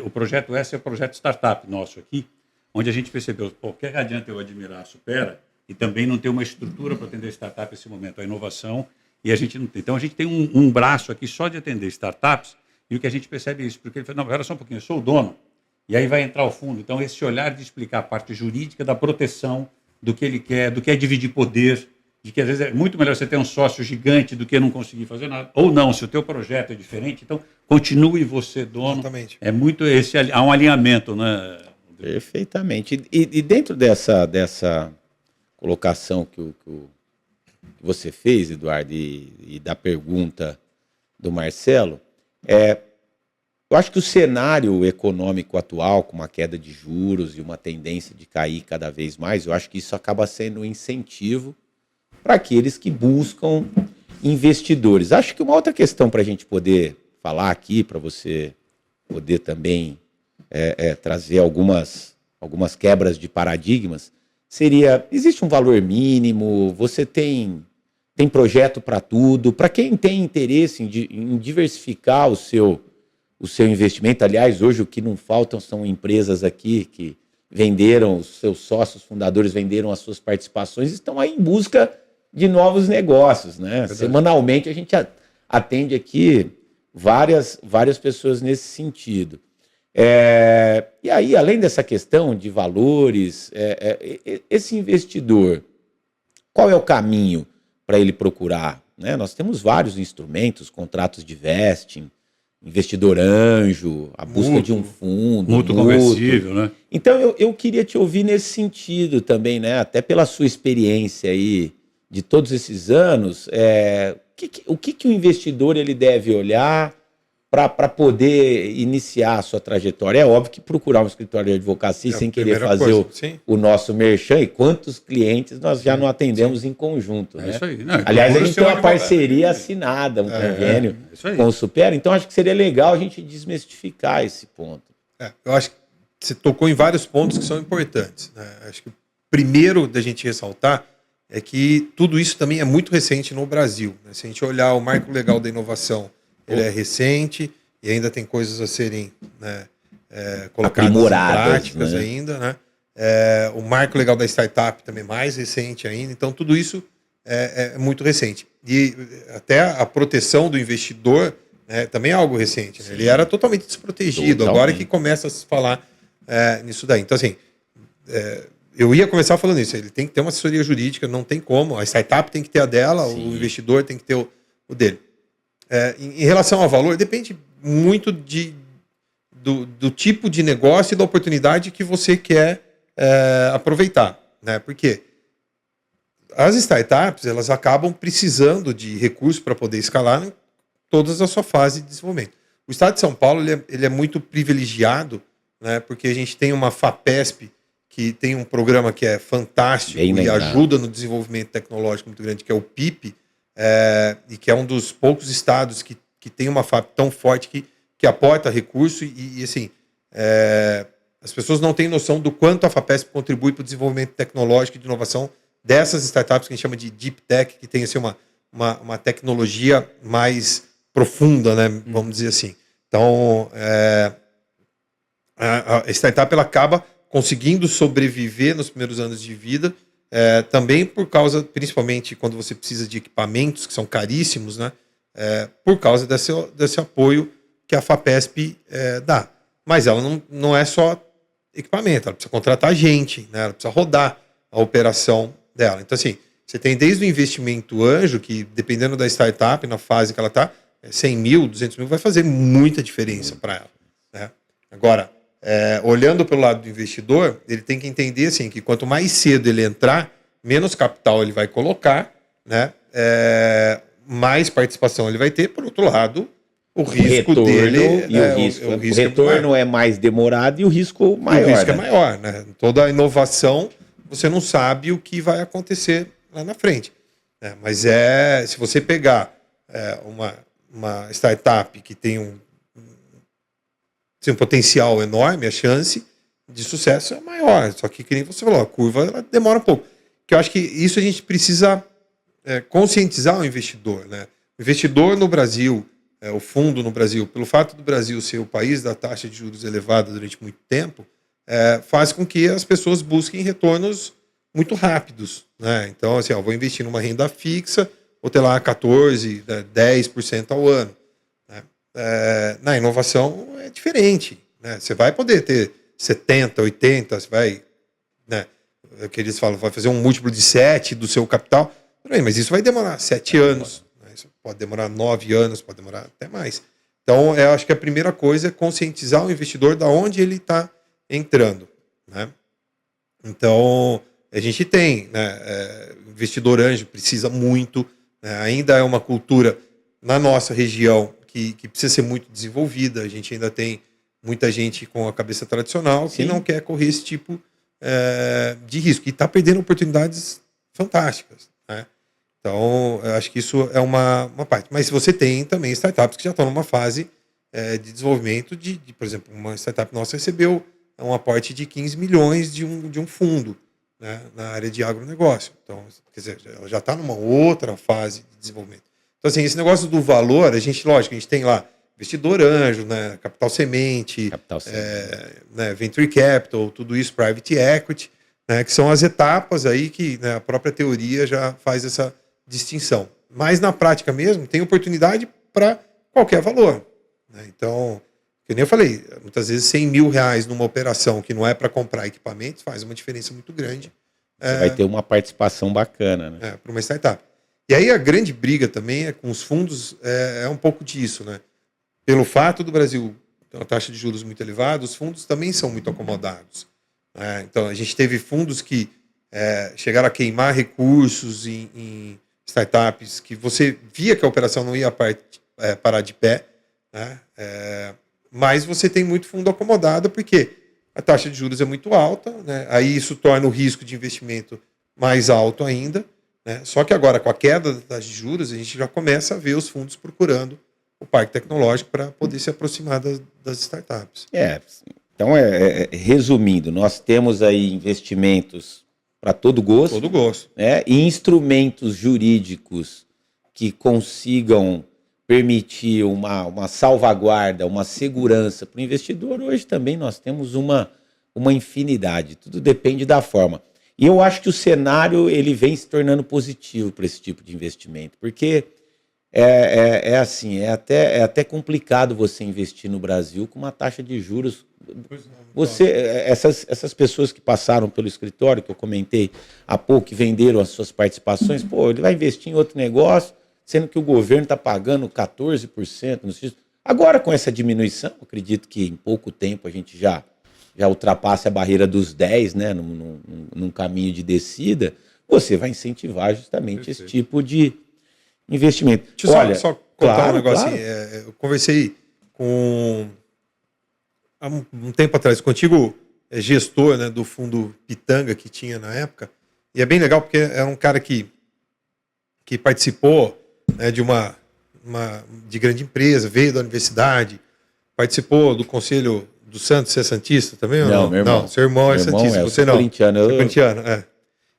o Projeto S é o projeto startup nosso aqui, onde a gente percebeu, que adianta eu admirar a Supera e também não ter uma estrutura para atender startup nesse momento, a inovação, e a gente não tem. Então, a gente tem um braço aqui só de atender startups, e o que a gente percebe é isso, porque ele fala, não, espera só um pouquinho, eu sou o dono, e aí vai entrar o fundo. Então, esse olhar de explicar a parte jurídica da proteção, do que ele quer, do que é dividir poder, de que às vezes é muito melhor você ter um sócio gigante do que não conseguir fazer nada, ou não, se o teu projeto é diferente, então continue você dono.
Exatamente.
É muito há um alinhamento, né?
Perfeitamente. E dentro dessa colocação que você fez, Eduardo, e da pergunta do Marcelo, eu acho que o cenário econômico atual, com uma queda de juros e uma tendência de cair cada vez mais, eu acho que isso acaba sendo um incentivo para aqueles que buscam investidores. Acho que uma outra questão para a gente poder falar aqui, para você poder também trazer algumas quebras de paradigmas, seria, existe um valor mínimo, você tem projeto para tudo, para quem tem interesse em diversificar o seu investimento. Aliás, hoje o que não faltam são empresas aqui que venderam, os seus sócios fundadores venderam as suas participações e estão aí em busca de novos negócios. Né? Semanalmente a gente atende aqui várias pessoas nesse sentido. E aí, além dessa questão de valores, esse investidor, qual é o caminho para ele procurar? Né? Nós temos vários instrumentos, contratos de vesting, investidor anjo, a busca de um fundo,
mútuo conversível, né?
Então eu queria te ouvir nesse sentido também, né? Até pela sua experiência aí de todos esses anos, o que o investidor ele deve olhar para poder iniciar a sua trajetória? É óbvio que procurar um escritório de advocacia sem querer fazer o nosso merchan, e quantos clientes nós já não atendemos em conjunto, né?
Isso aí. Não,
aliás, a gente tem uma parceria assinada, um convênio com o Supera, então acho que seria legal a gente desmistificar esse ponto.
Eu acho que você tocou em vários pontos que são importantes, né? Acho que o primeiro da gente ressaltar é que tudo isso também é muito recente no Brasil, né? Se a gente olhar o marco legal da inovação, ele é recente e ainda tem coisas a serem, né, colocadas em práticas, né? Ainda, né? O marco legal da startup também é mais recente ainda, então tudo isso é muito recente. E até a proteção do investidor, né, também é algo recente, né? Ele era totalmente desprotegido, agora que começa a se falar nisso daí. Então, assim, eu ia começar falando isso, ele tem que ter uma assessoria jurídica, não tem como, a startup tem que ter a dela, o investidor tem que ter o dele. Em relação ao valor, depende muito do tipo de negócio e da oportunidade que você quer aproveitar, né? Porque as startups elas acabam precisando de recursos para poder escalar em todas a sua fase de desenvolvimento. O Estado de São Paulo ele é muito privilegiado, né? Porque a gente tem uma FAPESP que tem um programa que é fantástico e ajuda no desenvolvimento tecnológico muito grande, que é o PIP, e que é um dos poucos estados que tem uma FAP tão forte que aporta recurso e assim, as pessoas não têm noção do quanto a FAPESP contribui para o desenvolvimento tecnológico e de inovação dessas startups que a gente chama de Deep Tech, que tem assim, uma tecnologia mais profunda, né, vamos dizer assim. Então, a startup ela acaba conseguindo sobreviver nos primeiros anos de vida, também por causa, principalmente quando você precisa de equipamentos que são caríssimos, né? Por causa desse apoio que a FAPESP dá. Mas ela não é só equipamento, ela precisa contratar gente, né? Ela precisa rodar a operação dela. Então, assim, você tem desde o investimento anjo, que dependendo da startup, na fase que ela está, 100 mil, 200 mil, vai fazer muita diferença para ela, né? Agora, olhando pelo lado do investidor, ele tem que entender assim, que quanto mais cedo ele entrar, menos capital ele vai colocar, né? Mais participação ele vai ter. Por outro lado, o risco dele
e o retorno é mais demorado e o risco maior.
O risco é maior, né? Toda a inovação, você não sabe o que vai acontecer lá na frente, né? Mas se você pegar uma startup que tem um potencial enorme, a chance de sucesso é maior. Só que nem você falou, a curva ela demora um pouco. Que eu acho que isso a gente precisa conscientizar o investidor, né? O investidor no Brasil, o fundo no Brasil, pelo fato do Brasil ser o país da taxa de juros elevada durante muito tempo, faz com que as pessoas busquem retornos muito rápidos, né? Então, assim, vou investir numa renda fixa, vou ter lá 14%, 10% ao ano. Na inovação é diferente, né? Você vai poder ter 70, 80, você vai, né? Que eles falam, vai fazer um múltiplo de 7 do seu capital, mas isso vai demorar 7 anos, né? Isso pode demorar 9 anos, pode demorar até mais. Então, eu acho que a primeira coisa é conscientizar o investidor da onde ele está entrando, né? Então, a gente tem, né, investidor anjo precisa muito, né? Ainda é uma cultura na nossa região que precisa ser muito desenvolvida. A gente ainda tem muita gente com a cabeça tradicional que não quer correr esse tipo de risco e está perdendo oportunidades fantásticas, né? Então, eu acho que isso é uma parte. Mas você tem também startups que já estão numa fase de desenvolvimento por exemplo, uma startup nossa recebeu um aporte de 15 milhões de um fundo, né, na área de agronegócio. Então, quer dizer, ela já está numa outra fase de desenvolvimento. Então, assim, esse negócio do valor, a gente tem lá investidor anjo, né, capital semente, né, venture capital, tudo isso, private equity, né, que são as etapas aí que, né, a própria teoria já faz essa distinção. Mas na prática mesmo, tem oportunidade para qualquer valor, né? Então, que nem eu falei, muitas vezes 100 mil reais numa operação que não é para comprar equipamentos faz uma diferença muito grande
Você vai ter uma participação bacana, né?
Para uma startup. E aí a grande briga também é com os fundos, é um pouco disso, né? Pelo fato do Brasil ter uma taxa de juros muito elevada, os fundos também são muito acomodados. Né? Então a gente teve fundos que chegaram a queimar recursos em startups que você via que a operação não ia parar de pé, né? Mas você tem muito fundo acomodado porque a taxa de juros é muito alta, né? Aí isso torna o risco de investimento mais alto ainda, né? Só que agora, com a queda da taxa de juros, a gente já começa a ver os fundos procurando o parque tecnológico para poder se aproximar das startups.
Então, resumindo, nós temos aí investimentos para todo gosto.
Todo gosto.
Né? E instrumentos jurídicos que consigam permitir uma salvaguarda, uma segurança para o investidor. Hoje também nós temos uma infinidade, tudo depende da forma. E eu acho que o cenário ele vem se tornando positivo para esse tipo de investimento, porque assim, é até complicado você investir no Brasil com uma taxa de juros. Essas pessoas que passaram pelo escritório, que eu comentei há pouco, que venderam as suas participações, ele vai investir em outro negócio, sendo que o governo está pagando 14% nos títulos. Agora, com essa diminuição, acredito que em pouco tempo a gente já ultrapasse a barreira dos 10%, né, num caminho de descida, você vai incentivar justamente esse tipo de investimento.
Deixa eu só contar
claro,
um negócio.
claro.
Eu conversei há um tempo atrás contigo, gestor, né, do fundo Pitanga que tinha na época, e é bem legal porque era um cara que participou, né, de grande empresa, veio da universidade, participou do conselho do Santos. Você é santista também?
Não, meu irmão.
Não, seu irmão é santista, você não.
Corintiano.
Corintiano,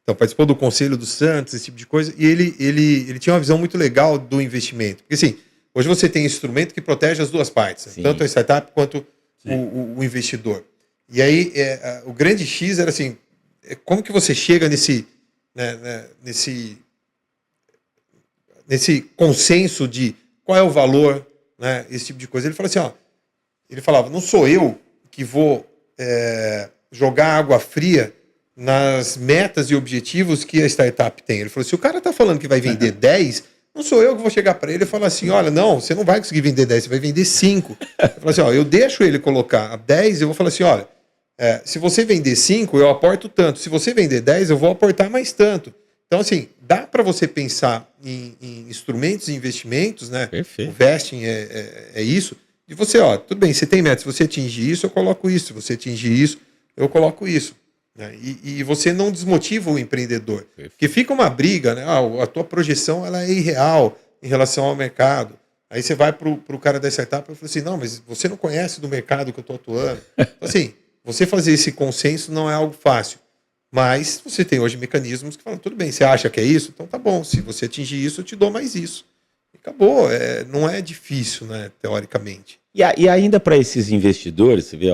Então, participou do conselho do Santos, esse tipo de coisa, e ele tinha uma visão muito legal do investimento. Porque, assim, hoje você tem instrumento que protege as duas partes, né? Tanto a startup quanto o investidor. E aí, o grande X era assim, como que você chega nesse consenso de qual é o valor, né, esse tipo de coisa. Ele falou assim, ele falava, não sou eu que vou jogar água fria nas metas e objetivos que a startup tem. Ele falou, se o cara está falando que vai vender 10, não sou eu que vou chegar para ele e falar assim, olha, não, você não vai conseguir vender 10, você vai vender 5. Ele falou assim, eu deixo ele colocar 10, eu vou falar assim, olha, se você vender 5, eu aporto tanto. Se você vender 10, eu vou aportar mais tanto. Então, assim, dá para você pensar em instrumentos e investimentos, né?
Perfeito.
O vesting é isso. E você, tudo bem, você tem meta. Se você atingir isso, eu coloco isso. Se você atingir isso, eu coloco isso. Né? E você não desmotiva o empreendedor.
Perfeito.
Porque fica uma briga, né? A tua projeção ela é irreal em relação ao mercado. Aí você vai para o cara da startup e fala assim, não, mas você não conhece do mercado que eu estou atuando. Então, assim, você fazer esse consenso não é algo fácil. Mas você tem hoje mecanismos que falam, tudo bem, você acha que é isso? Então tá bom, se você atingir isso, eu te dou mais isso. E acabou, não é difícil, né, teoricamente.
E ainda para esses investidores, você vê,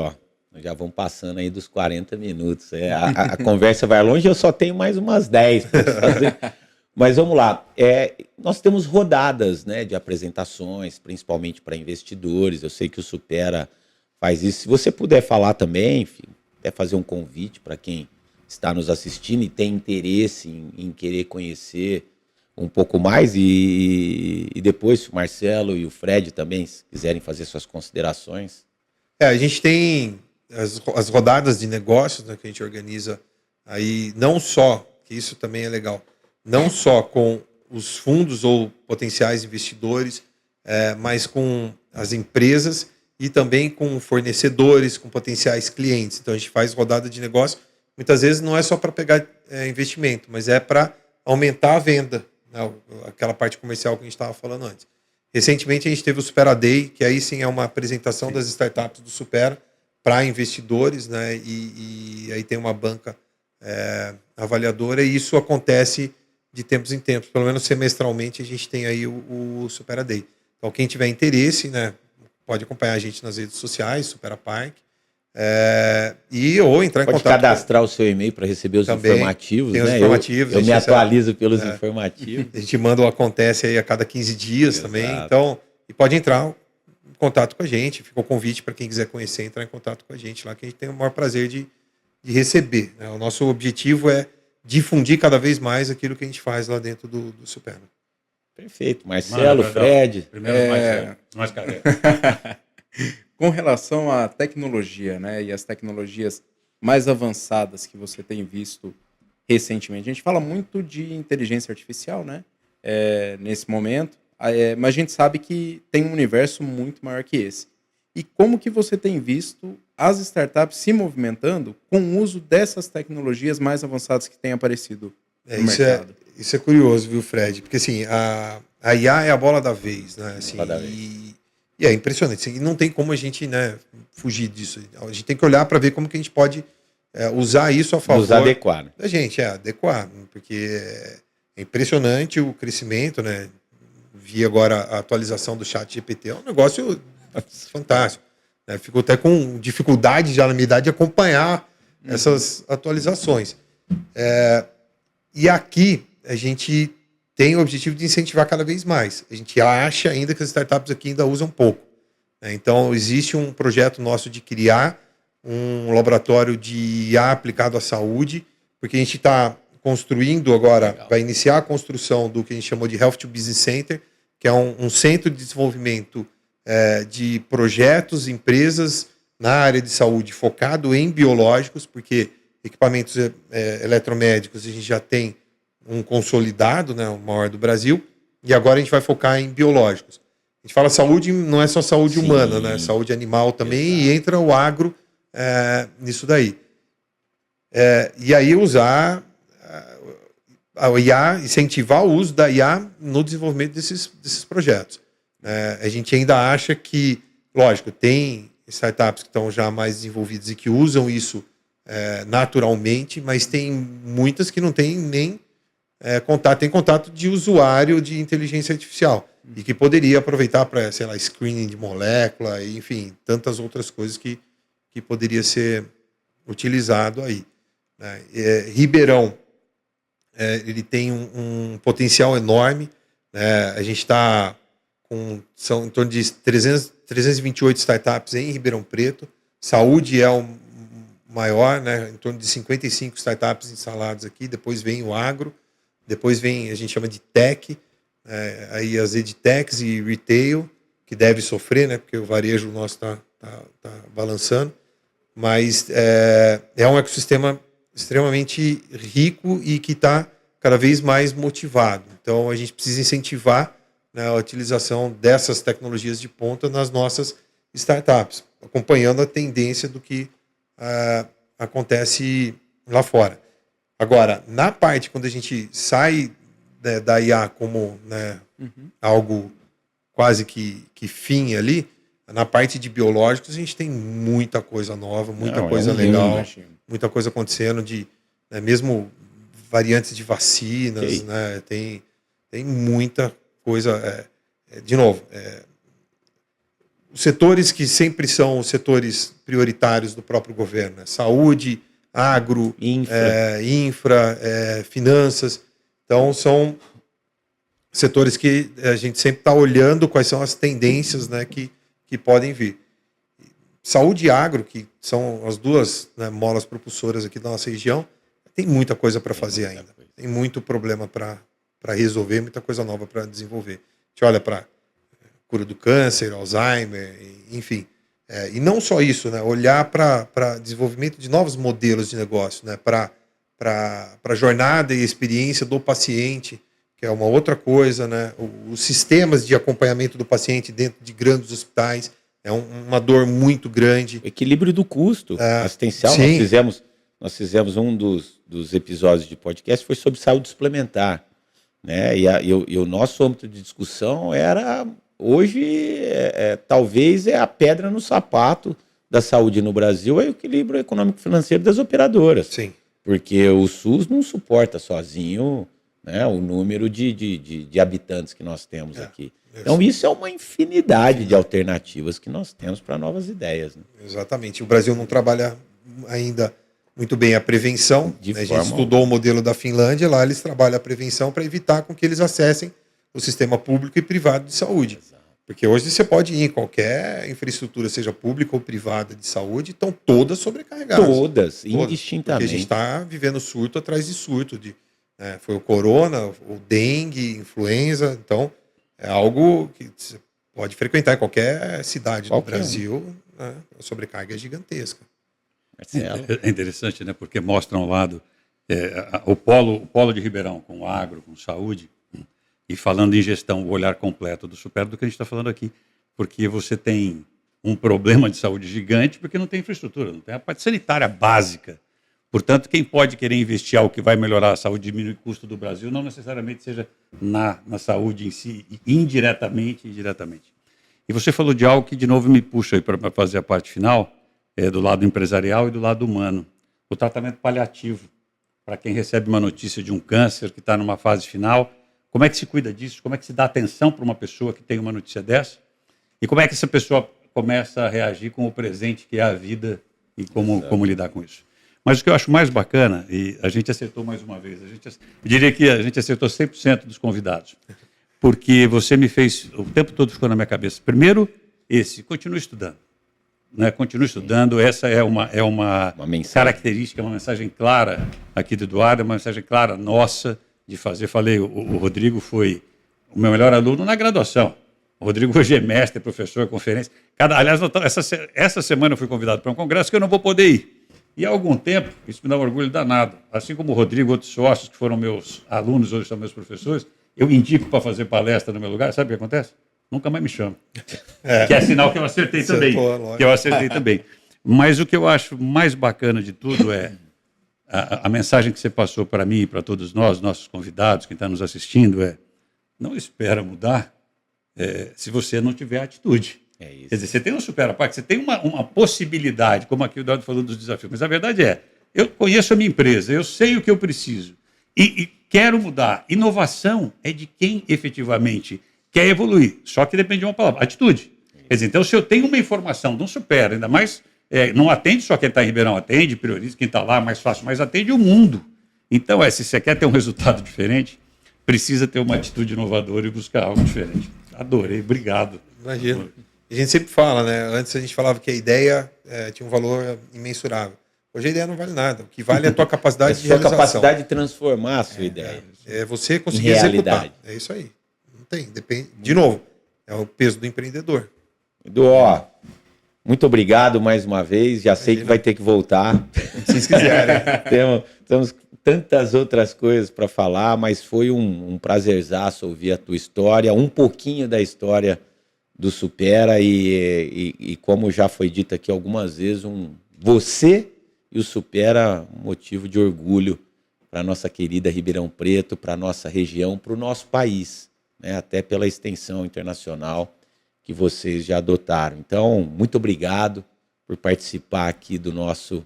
já vão passando aí dos 40 minutos. A conversa vai longe, eu só tenho mais umas 10 para fazer. Mas vamos lá, nós temos rodadas, né, de apresentações, principalmente para investidores. Eu sei que o Supera faz isso. Se você puder falar também, enfim, até fazer um convite para quem está nos assistindo e tem interesse em querer conhecer um pouco mais, e depois se o Marcelo e o Fred também se quiserem fazer suas considerações.
A gente tem as rodadas de negócios, né, que a gente organiza aí, não só, que isso também é legal, não só com os fundos ou potenciais investidores, mas com as empresas e também com fornecedores, com potenciais clientes. Então a gente faz rodada de negócio. Muitas vezes não é só para pegar investimento, mas é para aumentar a venda, né? Aquela parte comercial que a gente estava falando antes. Recentemente a gente teve o Supera Day, que aí sim é uma apresentação das startups do Supera para investidores, né? E aí tem uma banca avaliadora, e isso acontece de tempos em tempos, pelo menos semestralmente a gente tem aí o Supera Day. Então quem tiver interesse, né, pode acompanhar a gente nas redes sociais, Supera Park. Ou entrar em
Pode
contato.
Pode cadastrar o seu e-mail para receber os
também
informativos.
Tem
né?
os informativos.
Eu me atualizo pelos informativos.
A gente manda o Acontece aí a cada 15 dias. Exato. Também. Então, e pode entrar em contato com a gente. Fica o convite para quem quiser conhecer, entrar em contato com a gente lá, que a gente tem o maior prazer de receber. Né? O nosso objetivo é difundir cada vez mais aquilo que a gente faz lá dentro do Superna.
Perfeito. Marcelo, Fred.
Primeiro, mais careca.
Com relação à tecnologia, né, e as tecnologias mais avançadas que você tem visto recentemente, a gente fala muito de inteligência artificial, né, nesse momento, mas a gente sabe que tem um universo muito maior que esse. E como que você tem visto as startups se movimentando com o uso dessas tecnologias mais avançadas que têm aparecido no mercado?
Isso é curioso, viu, Fred? Porque assim, a IA é a bola da vez, né? Assim, e é impressionante. E não tem como a gente, né, fugir disso. A gente tem que olhar para ver como que a gente pode usar isso a favor da gente, adequar, porque é impressionante o crescimento, né? Vi agora a atualização do ChatGPT, é um negócio fantástico. Né? Fico até com dificuldade já na minha idade de acompanhar essas atualizações. E aqui a gente tem o objetivo de incentivar cada vez mais. A gente acha ainda que as startups aqui ainda usam pouco. Né? Então, existe um projeto nosso de criar um laboratório de IA aplicado à saúde, porque a gente está construindo agora, vai iniciar a construção do que a gente chamou de Health to Business Center, que é um centro de desenvolvimento de projetos, empresas na área de saúde focado em biológicos, porque equipamentos eletromédicos a gente já tem um consolidado, né, o maior do Brasil, e agora a gente vai focar em biológicos. A gente fala saúde, não é só saúde humana, né, saúde animal também, e entra o agro nisso daí. E aí usar a IA, incentivar o uso da IA no desenvolvimento desses projetos. A gente ainda acha que, lógico, tem startups que estão já mais desenvolvidas e que usam isso naturalmente, mas tem muitas que não têm nem contato, tem contato de usuário de inteligência artificial e que poderia aproveitar para, sei lá, screening de molécula, enfim, tantas outras coisas que poderia ser utilizado aí. Né? Ribeirão, ele tem um potencial enorme. Né? A gente está são em torno de 328 startups em Ribeirão Preto. Saúde é o maior, né? Em torno de 55 startups instaladas aqui. Depois vem o agro, depois vem, a gente chama de tech, aí as edtechs e retail, que deve sofrer, né? Porque o varejo nosso está balançando. Mas é um ecossistema extremamente rico e que está cada vez mais motivado. Então, a gente precisa incentivar, né, a utilização dessas tecnologias de ponta nas nossas startups, acompanhando a tendência do que acontece lá fora. Agora, na parte, quando a gente sai da IA como, né, algo quase que fim ali, na parte de biológicos, a gente tem muita coisa nova, muita coisa legal, muita coisa acontecendo, né, mesmo variantes de vacinas, né, tem muita coisa. De novo, os setores que sempre são os setores prioritários do próprio governo, né, saúde, agro, infra, finanças. Então, são setores que a gente sempre está olhando quais são as tendências, né, que podem vir. Saúde e agro, que são as duas, né, molas propulsoras aqui da nossa região, tem muita coisa para fazer ainda. Tem muito problema para resolver, muita coisa nova para desenvolver. A gente olha para cura do câncer, Alzheimer, enfim. E não só isso, né, olhar para desenvolvimento de novos modelos de negócio, né, para a jornada e experiência do paciente, que é uma outra coisa, né? Os sistemas de acompanhamento do paciente dentro de grandes hospitais é uma dor muito grande.
Equilíbrio do custo assistencial. Nós fizemos um dos episódios de podcast foi sobre saúde suplementar, né? E o nosso âmbito de discussão era hoje talvez a pedra no sapato da saúde no Brasil é o equilíbrio econômico-financeiro das operadoras.
Sim.
Porque o SUS não suporta sozinho, né, o número de habitantes que nós temos aqui. Então, isso é uma infinidade de alternativas que nós temos para novas ideias. Né?
Exatamente. O Brasil não trabalha ainda muito bem a prevenção. Né? A gente estudou o modelo da Finlândia, lá eles trabalham a prevenção para evitar com que eles acessem o sistema público e privado de saúde. Porque hoje você pode ir em qualquer infraestrutura, seja pública ou privada de saúde, estão todas sobrecarregadas.
Todas,
Porque a
indistintamente.
gente está vivendo surto atrás de surto. Foi o corona, o dengue, influenza. Então, é algo que você pode frequentar em qualquer cidade do Brasil. Né? A sobrecarga é gigantesca.
Marcelo.
É interessante, né? Porque mostra um lado, o polo de Ribeirão, com agro, com saúde, e falando em gestão, o olhar completo do Supera do que a gente está falando aqui. Porque você tem um problema de saúde gigante porque não tem infraestrutura, não tem a parte sanitária básica. Portanto, quem pode querer investir algo que vai melhorar a saúde e diminuir o custo do Brasil, não necessariamente seja na saúde em si, indiretamente e diretamente. E você falou de algo que, de novo, me puxa aí para fazer a parte final, do lado empresarial e do lado humano. O tratamento paliativo, para quem recebe uma notícia de um câncer que está numa fase final. Como é que se cuida disso? Como é que se dá atenção para uma pessoa que tem uma notícia dessa? E como é que essa pessoa começa a reagir com o presente que é a vida e como lidar com isso? Mas o que eu acho mais bacana, e a gente acertou mais uma vez, eu diria que a gente acertou 100% dos convidados, porque você me fez, o tempo todo ficou na minha cabeça. Primeiro, continue estudando. Né? Continue estudando, essa é uma característica, uma mensagem clara aqui do Eduardo, uma mensagem clara nossa, de fazer. Falei, o Rodrigo foi o meu melhor aluno na graduação. O Rodrigo hoje é mestre, professor, conferência. Aliás, essa semana eu fui convidado para um congresso que eu não vou poder ir. E há algum tempo, isso me dá um orgulho danado. Assim como o Rodrigo e outros sócios que foram meus alunos, hoje são meus professores, eu indico para fazer palestra no meu lugar. Sabe o que acontece? Nunca mais me chamam. Que é sinal que eu acertei também. Mas o que eu acho mais bacana de tudo é a mensagem que você passou para mim e para todos nós, nossos convidados, quem está nos assistindo, não espera mudar se você não tiver atitude.
É isso.
Quer dizer, você tem um supera-PAC, você tem uma possibilidade, como aqui o Eduardo falou dos desafios, mas a verdade eu conheço a minha empresa, eu sei o que eu preciso e quero mudar. Inovação é de quem efetivamente quer evoluir, só que depende de uma palavra, atitude. Quer dizer, então se eu tenho uma informação de um supera, ainda mais... não atende só quem está em Ribeirão, atende, prioriza quem está lá, mais fácil, mas atende o mundo. Então, se você quer ter um resultado diferente, precisa ter uma atitude inovadora e buscar algo diferente. Adorei, obrigado.
Imagina. A gente sempre fala, né? Antes a gente falava que a ideia tinha um valor imensurável. Hoje a ideia não vale nada. O que vale é a tua capacidade de realização.
Capacidade de transformar a sua ideia.
É você conseguir executar. É isso aí. Não tem, depende. De novo, é o peso do empreendedor.
Muito obrigado mais uma vez. Já sei que vai ter que voltar.
Se vocês quiserem.
Temos tantas outras coisas para falar, mas foi um prazerzaço ouvir a tua história, um pouquinho da história do Supera e como já foi dito aqui algumas vezes, você e o Supera motivo de orgulho para a nossa querida Ribeirão Preto, para a nossa região, para o nosso país, né? Até pela extensão internacional que vocês já adotaram. Então, muito obrigado por participar aqui do nosso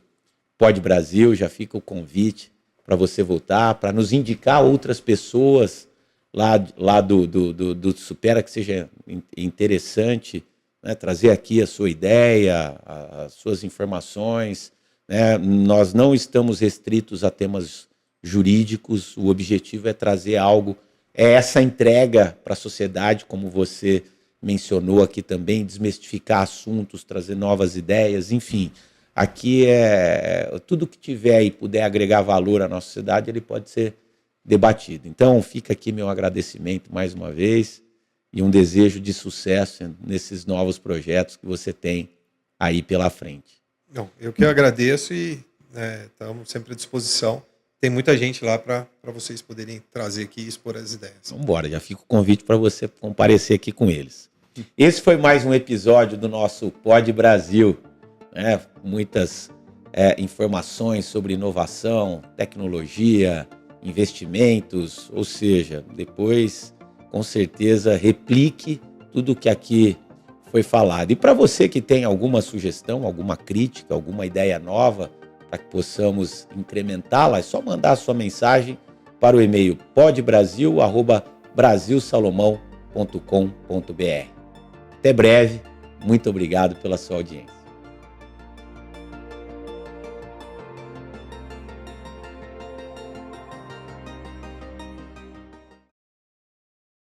Pod Brasil. Já fica o convite para você voltar, para nos indicar outras pessoas lá do Supera que seja interessante, né? Trazer aqui a sua ideia, as suas informações, né? Nós não estamos restritos a temas jurídicos, o objetivo é trazer algo, essa entrega para a sociedade, como você mencionou aqui também, desmistificar assuntos, trazer novas ideias, enfim. Aqui tudo que tiver e puder agregar valor à nossa sociedade, ele pode ser debatido. Então, fica aqui meu agradecimento mais uma vez e um desejo de sucesso nesses novos projetos que você tem aí pela frente.
Não, eu que agradeço e estamos sempre à disposição. Tem muita gente lá para vocês poderem trazer aqui e expor as ideias.
Vamos embora, já fica o convite para você comparecer aqui com eles. Esse foi mais um episódio do nosso Pod Brasil, né? Muitas informações sobre inovação, tecnologia, investimentos, ou seja, depois, com certeza, replique tudo que aqui foi falado. E para você que tem alguma sugestão, alguma crítica, alguma ideia nova, para que possamos incrementá-la, é só mandar a sua mensagem para o e-mail podbrasil@brasilsalomão.com.br. Até breve, muito obrigado pela sua audiência.